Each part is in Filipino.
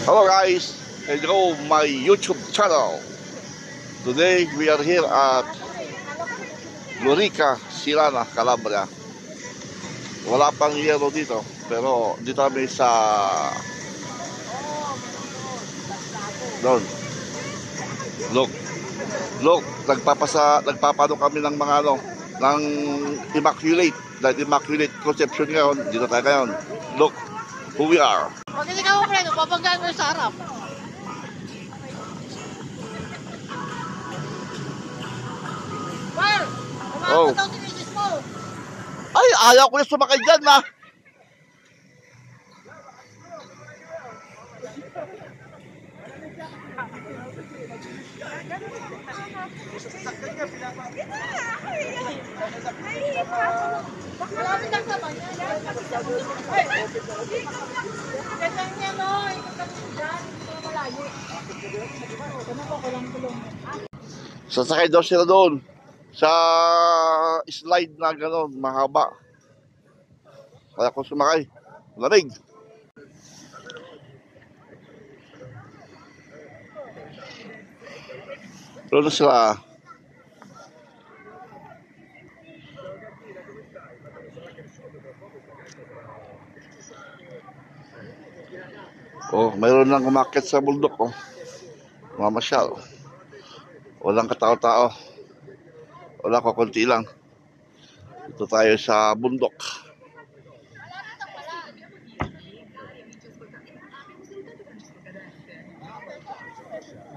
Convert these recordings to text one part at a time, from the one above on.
Hello guys, hello my YouTube channel. Today we are here at Lorica, Sirana, Calabria. Wala pang yelo dito, pero dito kami sa doon. Look, nagpapano kami ng mga ng Immaculate, dahil Immaculate Conception ngayon, dito tayo ngayon. Look who we are. Pag hindi ka mo preno, babanggaan mo sa harap. Par! Oh. Umakot daw si misis mo. Ay, ayaw ko na sumakay dyan na. Malapit lang sa banyo. Ay! Ganda niya, no? Ikot kami dyan. Hindi ko malayo. Sasakay daw sila doon sa slide na gano'n, mahaba. Kaya ko sumakay. Lamig. Doon na sila. Oh, mayroon lang umakyat sa bundok, oh. Mamasyal. Walang katao-tao. Wala ko, konti lang. Ito tayo sa bundok.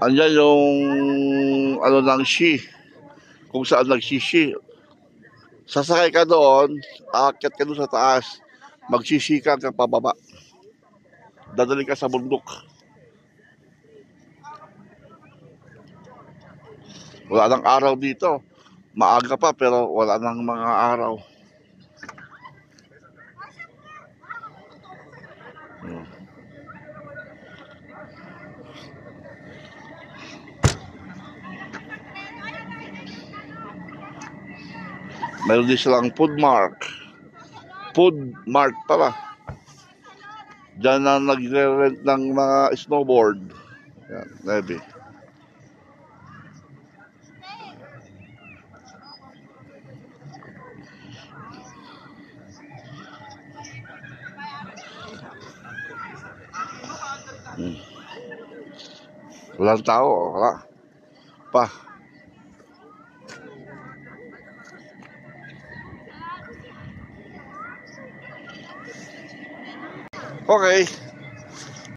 Andyan yung ano ng shi. Kung saan nagsishi. Sasakay ka doon, aakyat ka doon sa taas. Magsisi ka hanggang pababa. Dadali ka sa bundok. Wala nang araw dito. Maaga pa pero wala nang mga araw. Meron din silang food mark. Food mark pala. Diyan na nagre-rent ng mga snowboard. Yan, maybe. Walang tao, wala. Pa. Okay.